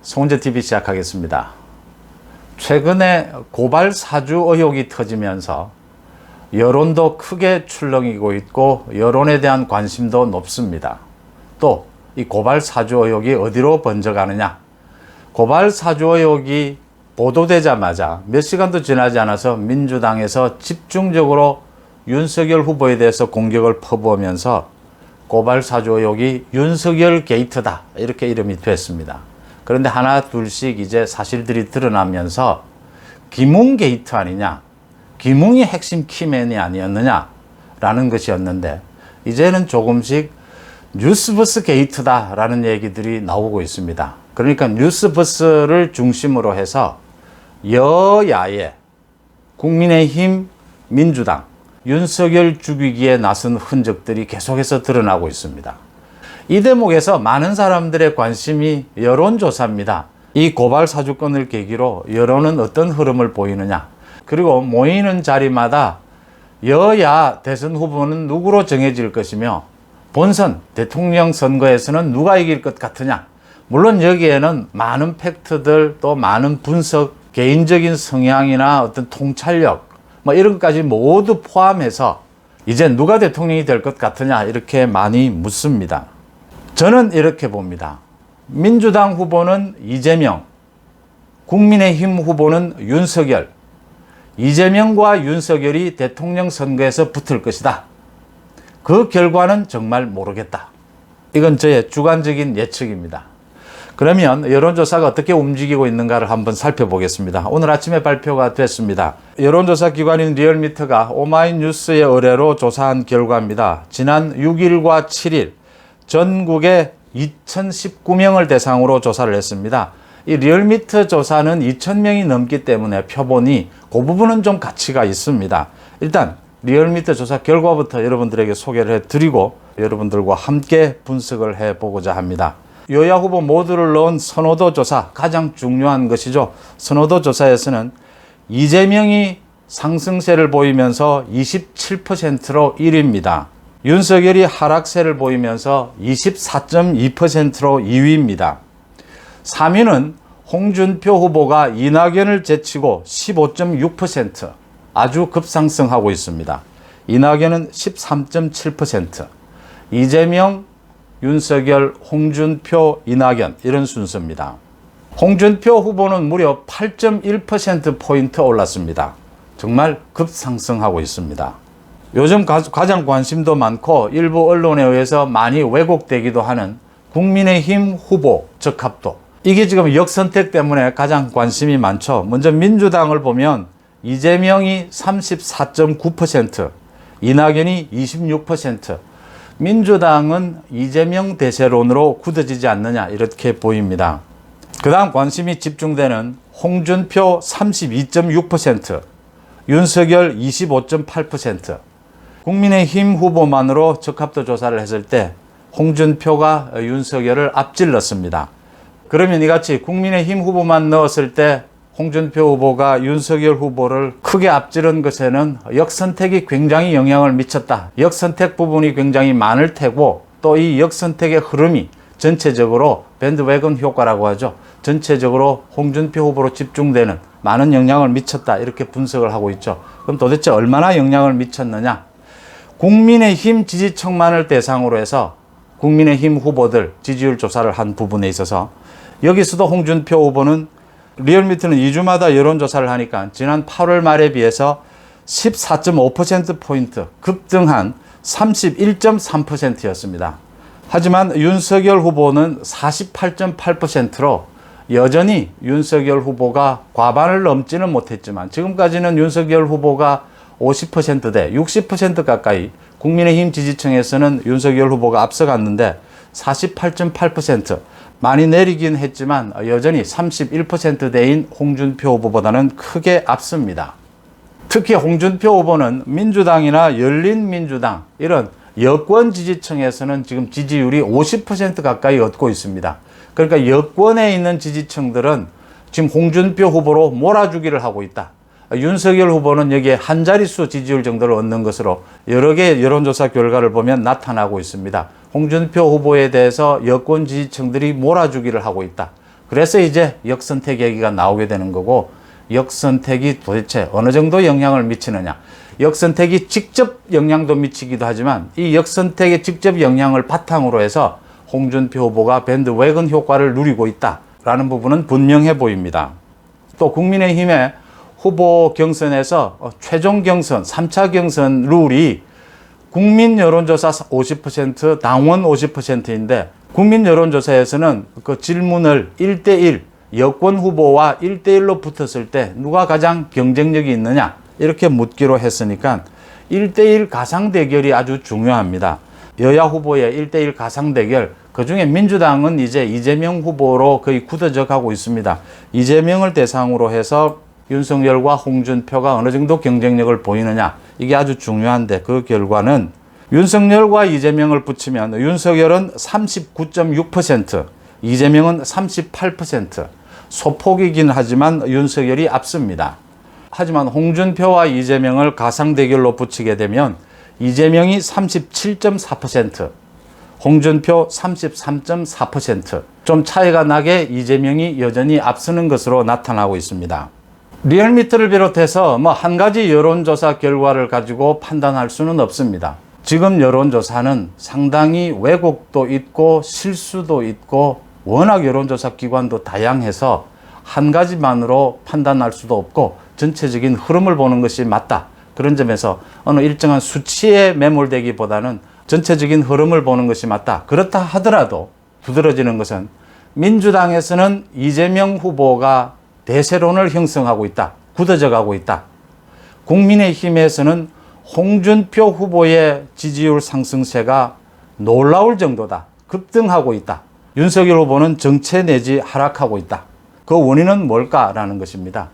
송은재TV 시작하겠습니다. 최근에 고발 사주 의혹이 터지면서 여론도 크게 출렁이고 있고 여론에 대한 관심도 높습니다. 또 이 고발 사주 의혹이 어디로 번져가느냐? 고발 사주 의혹이 보도되자마자 몇 시간도 지나지 않아서 민주당에서 집중적으로 윤석열 후보에 대해서 공격을 퍼부으면서 고발 사주 의혹이 윤석열 게이트다 이렇게 이름이 됐습니다. 그런데 하나 둘씩 이제 사실들이 드러나면서 김웅 게이트 아니냐, 김웅이 핵심 키맨이 아니었느냐 라는 것이었는데, 이제는 조금씩 뉴스버스 게이트다 라는 얘기들이 나오고 있습니다. 그러니까 뉴스버스를 중심으로 해서 여야의 국민의힘, 민주당, 윤석열 죽이기에 나선 흔적들이 계속해서 드러나고 있습니다. 이 대목에서 많은 사람들의 관심이 여론조사입니다. 이 고발 사주건을 계기로 여론은 어떤 흐름을 보이느냐, 그리고 모이는 자리마다 여야 대선 후보는 누구로 정해질 것이며 본선 대통령 선거에서는 누가 이길 것 같으냐. 물론 여기에는 많은 팩트들, 또 많은 분석, 개인적인 성향이나 어떤 통찰력 이런 것까지 모두 포함해서 이제 누가 대통령이 될 것 같으냐 이렇게 많이 묻습니다. 저는 이렇게 봅니다. 민주당 후보는 이재명, 국민의힘 후보는 윤석열, 이재명과 윤석열이 대통령 선거에서 붙을 것이다. 그 결과는 정말 모르겠다. 이건 저의 주관적인 예측입니다. 그러면 여론조사가 어떻게 움직이고 있는가를 한번 살펴보겠습니다. 오늘 아침에 발표가 됐습니다. 여론조사 기관인 리얼미터가 오마이뉴스의 의뢰로 조사한 결과입니다. 지난 6일과 7일 전국에 2019명을 대상으로 조사를 했습니다. 이 리얼미터 조사는 2000명이 넘기 때문에 표본이 그 부분은 좀 가치가 있습니다. 일단 리얼미터 조사 결과부터 여러분들에게 소개를 해드리고 여러분들과 함께 분석을 해보고자 합니다. 여야 후보 모두를 넣은 선호도 조사, 가장 중요한 것이죠. 선호도 조사에서는 이재명이 상승세를 보이면서 27%로 1위입니다. 윤석열이 하락세를 보이면서 24.2%로 2위입니다. 3위는 홍준표 후보가 이낙연을 제치고 15.6%, 아주 급상승하고 있습니다. 이낙연은 13.7%, 이재명, 윤석열, 홍준표, 이낙연 이런 순서입니다. 홍준표 후보는 무려 8.1%포인트 올랐습니다. 정말 급상승하고 있습니다. 요즘 가장 관심도 많고 일부 언론에 의해서 많이 왜곡되기도 하는 국민의힘 후보 적합도, 이게 지금 역선택 때문에 가장 관심이 많죠. 먼저 민주당을 보면 이재명이 34.9%, 이낙연이 26%, 민주당은 이재명 대세론으로 굳어지지 않느냐 이렇게 보입니다. 그 다음 관심이 집중되는 홍준표 32.6%, 윤석열 25.8%. 국민의힘 후보만으로 적합도 조사를 했을 때 홍준표가 윤석열을 앞질렀습니다. 그러면 이같이 국민의힘 후보만 넣었을 때 홍준표 후보가 윤석열 후보를 크게 앞지른 것에는 역선택이 굉장히 영향을 미쳤다. 역선택 부분이 굉장히 많을 테고, 또 이 역선택의 흐름이 전체적으로 밴드웨건 효과라고 하죠. 전체적으로 홍준표 후보로 집중되는 많은 영향을 미쳤다. 이렇게 분석을 하고 있죠. 그럼 도대체 얼마나 영향을 미쳤느냐? 국민의힘 지지층만을 대상으로 해서 국민의힘 후보들 지지율 조사를 한 부분에 있어서 여기서도 홍준표 후보는 리얼미터는 2주마다 여론조사를 하니까 지난 8월 말에 비해서 14.5%포인트 급등한 31.3%였습니다. 하지만 윤석열 후보는 48.8%로 여전히 윤석열 후보가 과반을 넘지는 못했지만, 지금까지는 윤석열 후보가 50%대 60% 가까이 국민의힘 지지층에서는 윤석열 후보가 앞서갔는데 48.8%, 많이 내리긴 했지만 여전히 31%대인 홍준표 후보보다는 크게 앞섭니다. 특히 홍준표 후보는 민주당이나 열린민주당 이런 여권 지지층에서는 지금 지지율이 50% 가까이 얻고 있습니다. 그러니까 여권에 있는 지지층들은 지금 홍준표 후보로 몰아주기를 하고 있다. 윤석열 후보는 여기에 한 자릿수 지지율 정도를 얻는 것으로 여러 개의 여론조사 결과를 보면 나타나고 있습니다. 홍준표 후보에 대해서 여권 지지층들이 몰아주기를 하고 있다. 그래서 이제 역선택 얘기가 나오게 되는 거고, 역선택이 도대체 어느 정도 영향을 미치느냐. 역선택이 직접 영향도 미치기도 하지만 이 역선택의 직접 영향을 바탕으로 해서 홍준표 후보가 밴드웨건 효과를 누리고 있다라는 부분은 분명해 보입니다. 또 국민의힘의 후보 경선에서 최종 경선, 3차 경선 룰이 국민 여론조사 50%, 당원 50%인데 국민 여론조사에서는 그 질문을 1대1, 여권 후보와 1대1로 붙었을 때 누가 가장 경쟁력이 있느냐 이렇게 묻기로 했으니까 1대1 가상 대결이 아주 중요합니다. 여야 후보의 1대1 가상 대결, 그중에 민주당은 이제 이재명 후보로 거의 굳어져 가고 있습니다. 이재명을 대상으로 해서 윤석열과 홍준표가 어느 정도 경쟁력을 보이느냐, 이게 아주 중요한데 그 결과는 윤석열과 이재명을 붙이면 윤석열은 39.6%, 이재명은 38%, 소폭이긴 하지만 윤석열이 앞섭니다. 하지만 홍준표와 이재명을 가상 대결로 붙이게 되면 이재명이 37.4%, 홍준표 33.4%, 좀 차이가 나게 이재명이 여전히 앞서는 것으로 나타나고 있습니다. 리얼미터를 비롯해서 한 가지 여론조사 결과를 가지고 판단할 수는 없습니다. 지금 여론조사는 상당히 왜곡도 있고 실수도 있고 워낙 여론조사 기관도 다양해서 한 가지만으로 판단할 수도 없고 전체적인 흐름을 보는 것이 맞다. 그런 점에서 어느 일정한 수치에 매몰되기보다는 전체적인 흐름을 보는 것이 맞다. 그렇다 하더라도 두드러지는 것은 민주당에서는 이재명 후보가 대세론을 형성하고 있다. 굳어져 가고 있다. 국민의힘에서는 홍준표 후보의 지지율 상승세가 놀라울 정도다. 급등하고 있다. 윤석열 후보는 정체 내지 하락하고 있다. 그 원인은 뭘까라는 것입니다.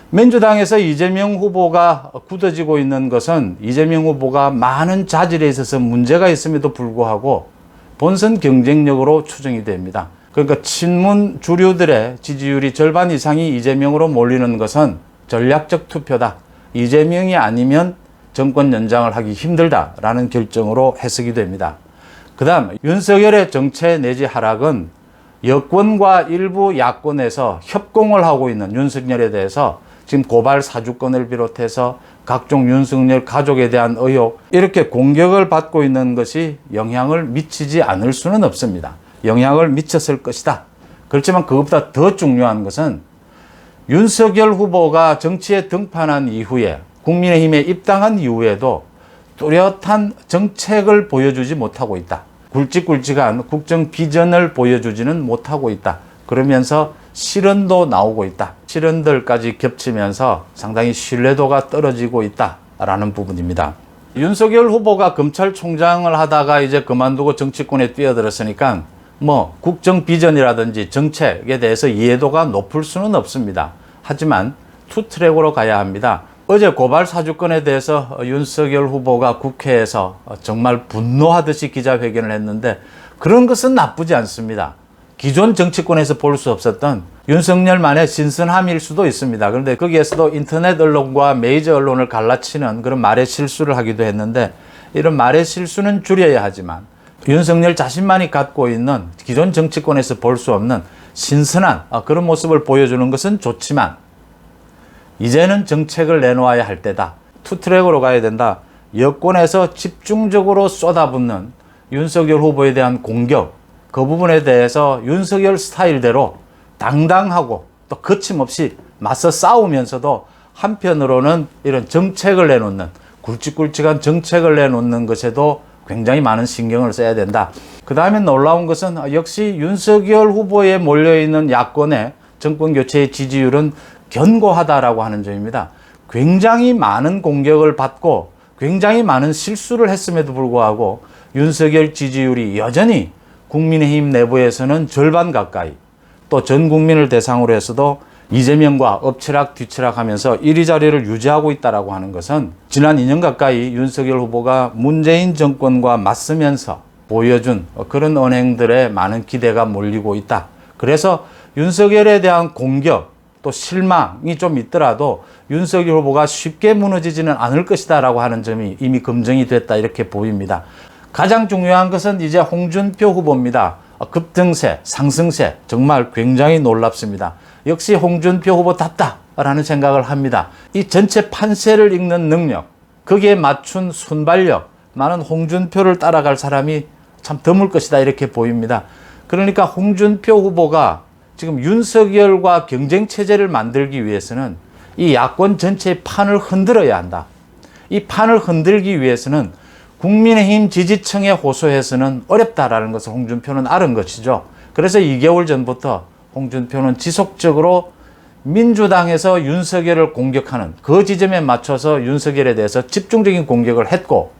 민주당에서 이재명 후보가 굳어지고 있는 것은 이재명 후보가 많은 자질에 있어서 문제가 있음에도 불구하고 본선 경쟁력으로 추정이 됩니다. 그러니까 친문 주류들의 지지율이 절반 이상이 이재명으로 몰리는 것은 전략적 투표다. 이재명이 아니면 정권 연장을 하기 힘들다라는 결정으로 해석이 됩니다. 그 다음 윤석열의 정체 내지 하락은 여권과 일부 야권에서 협공을 하고 있는 윤석열에 대해서 지금 고발 사주권을 비롯해서 각종 윤석열 가족에 대한 의혹, 이렇게 공격을 받고 있는 것이 영향을 미치지 않을 수는 없습니다. 영향을 미쳤을 것이다. 그렇지만 그것보다 더 중요한 것은 윤석열 후보가 정치에 등판한 이후에 국민의힘에 입당한 이후에도 뚜렷한 정책을 보여주지 못하고 있다. 굵직굵직한 국정 비전을 보여주지는 못하고 있다. 그러면서 실언도 나오고 있다. 실언들까지 겹치면서 상당히 신뢰도가 떨어지고 있다라는 부분입니다. 윤석열 후보가 검찰총장을 하다가 이제 그만두고 정치권에 뛰어들었으니까 국정 비전이라든지 정책에 대해서 이해도가 높을 수는 없습니다. 하지만 투트랙으로 가야 합니다. 어제 고발 사주권에 대해서 윤석열 후보가 국회에서 정말 분노하듯이 기자회견을 했는데 그런 것은 나쁘지 않습니다. 기존 정치권에서 볼 수 없었던 윤석열만의 신선함일 수도 있습니다. 그런데 거기에서도 인터넷 언론과 메이저 언론을 갈라치는 그런 말의 실수를 하기도 했는데 이런 말의 실수는 줄여야 하지만 윤석열 자신만이 갖고 있는 기존 정치권에서 볼 수 없는 신선한 그런 모습을 보여주는 것은 좋지만 이제는 정책을 내놓아야 할 때다. 투트랙으로 가야 된다. 여권에서 집중적으로 쏟아붓는 윤석열 후보에 대한 공격, 그 부분에 대해서 윤석열 스타일대로 당당하고 또 거침없이 맞서 싸우면서도 한편으로는 이런 정책을 내놓는, 굵직굵직한 정책을 내놓는 것에도 굉장히 많은 신경을 써야 된다. 그 다음에 놀라운 것은 역시 윤석열 후보에 몰려있는 야권의 정권교체의 지지율은 견고하다라고 하는 점입니다. 굉장히 많은 공격을 받고 굉장히 많은 실수를 했음에도 불구하고 윤석열 지지율이 여전히 국민의힘 내부에서는 절반 가까이, 또 전 국민을 대상으로 해서도 이재명과 엎치락 뒤치락 하면서 1위 자리를 유지하고 있다라고 하는 것은 지난 2년 가까이 윤석열 후보가 문재인 정권과 맞서면서 보여준 그런 언행들에 많은 기대가 몰리고 있다. 그래서 윤석열에 대한 공격, 또 실망이 좀 있더라도 윤석열 후보가 쉽게 무너지지는 않을 것이다 라고 하는 점이 이미 검증이 됐다 이렇게 보입니다. 가장 중요한 것은 이제 홍준표 후보입니다. 급등세, 상승세 정말 굉장히 놀랍습니다. 역시 홍준표 후보답다라는 생각을 합니다. 이 전체 판세를 읽는 능력, 거기에 맞춘 순발력, 나는 홍준표를 따라갈 사람이 참 드물 것이다 이렇게 보입니다. 그러니까 홍준표 후보가 지금 윤석열과 경쟁체제를 만들기 위해서는 이 야권 전체의 판을 흔들어야 한다. 이 판을 흔들기 위해서는 국민의힘 지지층에 호소해서는 어렵다라는 것을 홍준표는 알은 것이죠. 그래서 2개월 전부터 홍준표는 지속적으로 민주당에서 윤석열을 공격하는 그 지점에 맞춰서 윤석열에 대해서 집중적인 공격을 했고,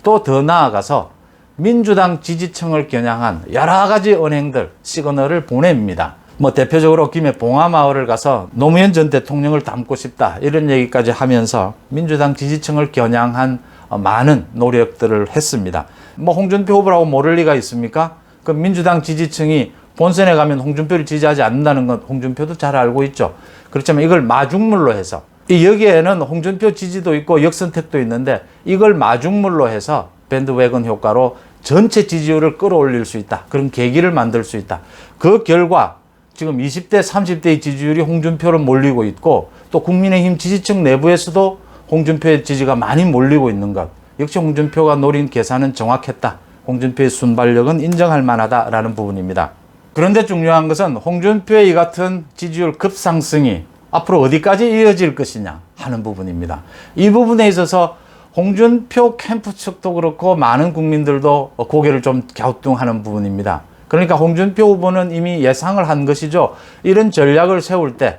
또 더 나아가서 민주당 지지층을 겨냥한 여러 가지 언행들, 시그널을 보냅니다. 대표적으로 김해 봉화마을을 가서 노무현 전 대통령을 닮고 싶다 이런 얘기까지 하면서 민주당 지지층을 겨냥한 많은 노력들을 했습니다. 홍준표 후보라고 모를 리가 있습니까? 그 민주당 지지층이 본선에 가면 홍준표를 지지하지 않는다는 건 홍준표도 잘 알고 있죠. 그렇지만 이걸 마중물로 해서, 여기에는 홍준표 지지도 있고 역선택도 있는데 이걸 마중물로 해서 밴드웨건 효과로 전체 지지율을 끌어올릴 수 있다. 그런 계기를 만들 수 있다. 그 결과 지금 20대, 30대의 지지율이 홍준표로 몰리고 있고, 또 국민의힘 지지층 내부에서도 홍준표의 지지가 많이 몰리고 있는 것. 역시 홍준표가 노린 계산은 정확했다. 홍준표의 순발력은 인정할 만하다라는 부분입니다. 그런데 중요한 것은 홍준표의 이 같은 지지율 급상승이 앞으로 어디까지 이어질 것이냐 하는 부분입니다. 이 부분에 있어서 홍준표 캠프 측도 그렇고 많은 국민들도 고개를 좀 갸우뚱하는 부분입니다. 그러니까 홍준표 후보는 이미 예상을 한 것이죠. 이런 전략을 세울 때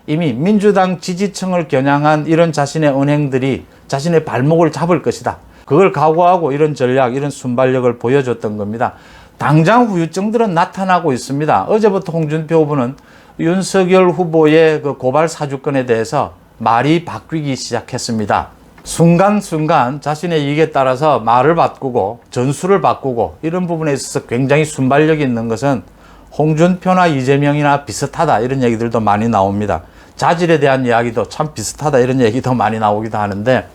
이미 민주당 지지층을 겨냥한 이런 자신의 언행들이 자신의 발목을 잡을 것이다. 그걸 각오하고 이런 전략, 이런 순발력을 보여줬던 겁니다. 당장 후유증들은 나타나고 있습니다. 어제부터 홍준표 후보는 윤석열 후보의 그 고발 사주권에 대해서 말이 바뀌기 시작했습니다. 순간순간 자신의 이익에 따라서 말을 바꾸고 전술을 바꾸고 이런 부분에 있어서 굉장히 순발력이 있는 것은 홍준표나 이재명이나 비슷하다 이런 얘기들도 많이 나옵니다. 자질에 대한 이야기도 참 비슷하다 이런 얘기도 많이 나오기도 하는데,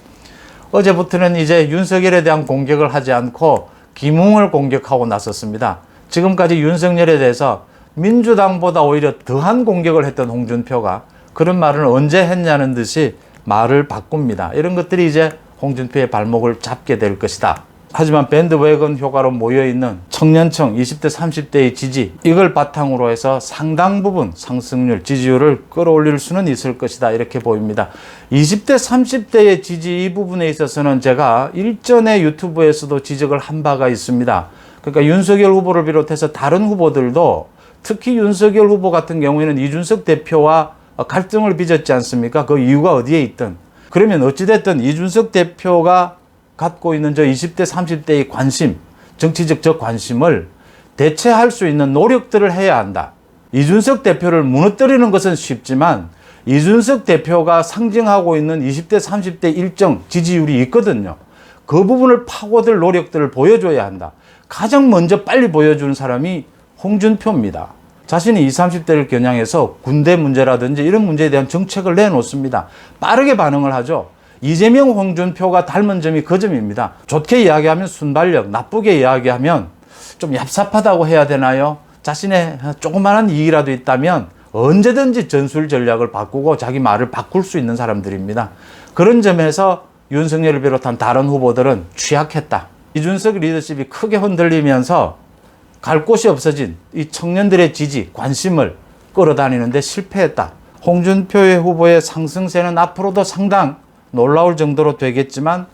어제부터는 이제 윤석열에 대한 공격을 하지 않고 김웅을 공격하고 나섰습니다. 지금까지 윤석열에 대해서 민주당보다 오히려 더한 공격을 했던 홍준표가 그런 말을 언제 했냐는 듯이 말을 바꿉니다. 이런 것들이 이제 홍준표의 발목을 잡게 될 것이다. 하지만 밴드웨건 효과로 모여있는 청년층 20대 30대의 지지, 이걸 바탕으로 해서 상당 부분 상승률, 지지율을 끌어올릴 수는 있을 것이다 이렇게 보입니다. 20대 30대의 지지 이 부분에 있어서는 제가 일전에 유튜브에서도 지적을 한 바가 있습니다. 그러니까 윤석열 후보를 비롯해서 다른 후보들도, 특히 윤석열 후보 같은 경우에는 이준석 대표와 갈등을 빚었지 않습니까? 그 이유가 어디에 있든. 그러면 어찌됐든 이준석 대표가 갖고 있는 저 20대, 30대의 관심, 정치적 저 관심을 대체할 수 있는 노력들을 해야 한다. 이준석 대표를 무너뜨리는 것은 쉽지만 이준석 대표가 상징하고 있는 20대, 30대 일정 지지율이 있거든요. 그 부분을 파고들 노력들을 보여줘야 한다. 가장 먼저 빨리 보여주는 사람이 홍준표입니다. 자신이 20, 30대를 겨냥해서 군대 문제라든지 이런 문제에 대한 정책을 내놓습니다. 빠르게 반응을 하죠. 이재명, 홍준표가 닮은 점이 그 점입니다. 좋게 이야기하면 순발력, 나쁘게 이야기하면 좀 얍삽하다고 해야 되나요? 자신의 조그마한 이익이라도 있다면 언제든지 전술 전략을 바꾸고 자기 말을 바꿀 수 있는 사람들입니다. 그런 점에서 윤석열을 비롯한 다른 후보들은 취약했다. 이준석 리더십이 크게 흔들리면서 갈 곳이 없어진 이 청년들의 지지, 관심을 끌어다니는데 실패했다. 홍준표의 후보의 상승세는 앞으로도 상당 놀라울 정도로 되겠지만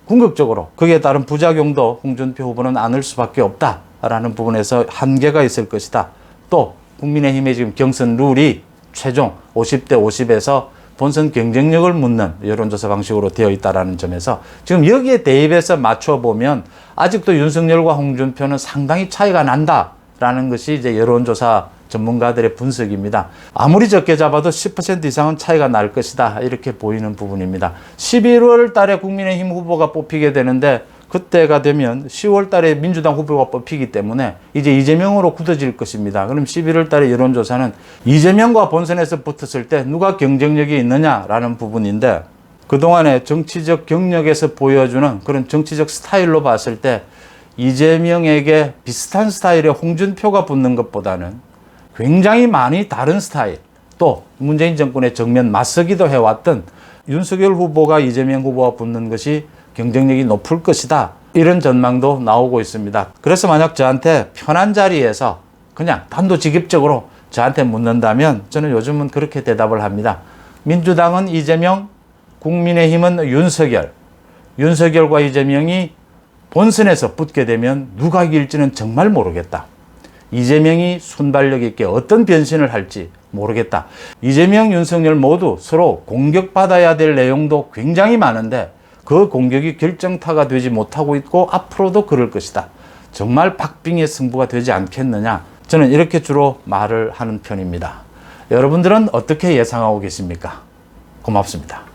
궁극적으로 거기에 따른 부작용도 홍준표 후보는 안을 수밖에 없다라는 부분에서 한계가 있을 것이다. 또 국민의힘의 지금 경선 룰이 최종 50대 50에서 본선 경쟁력을 묻는 여론조사 방식으로 되어 있다는 점에서 지금 여기에 대입해서 맞춰보면 아직도 윤석열과 홍준표는 상당히 차이가 난다라는 것이 이제 여론조사 전문가들의 분석입니다. 아무리 적게 잡아도 10% 이상은 차이가 날 것이다 이렇게 보이는 부분입니다. 11월 달에 국민의힘 후보가 뽑히게 되는데 그때가 되면 10월 달에 민주당 후보가 뽑히기 때문에 이제 이재명으로 굳어질 것입니다. 그럼 11월 달에 여론조사는 이재명과 본선에서 붙었을 때 누가 경쟁력이 있느냐라는 부분인데, 그동안의 정치적 경력에서 보여주는 그런 정치적 스타일로 봤을 때 이재명에게 비슷한 스타일의 홍준표가 붙는 것보다는 굉장히 많이 다른 스타일, 또 문재인 정권의 정면 맞서기도 해왔던 윤석열 후보가 이재명 후보와 붙는 것이 경쟁력이 높을 것이다. 이런 전망도 나오고 있습니다. 그래서 만약 저한테 편한 자리에서 그냥 단도직입적으로 저한테 묻는다면 저는 요즘은 그렇게 대답을 합니다. 민주당은 이재명, 국민의힘은 윤석열. 윤석열과 이재명이 본선에서 붙게 되면 누가 이길지는 정말 모르겠다. 이재명이 순발력 있게 어떤 변신을 할지 모르겠다. 이재명, 윤석열 모두 서로 공격받아야 될 내용도 굉장히 많은데 그 공격이 결정타가 되지 못하고 있고 앞으로도 그럴 것이다. 정말 박빙의 승부가 되지 않겠느냐. 저는 이렇게 주로 말을 하는 편입니다. 여러분들은 어떻게 예상하고 계십니까? 고맙습니다.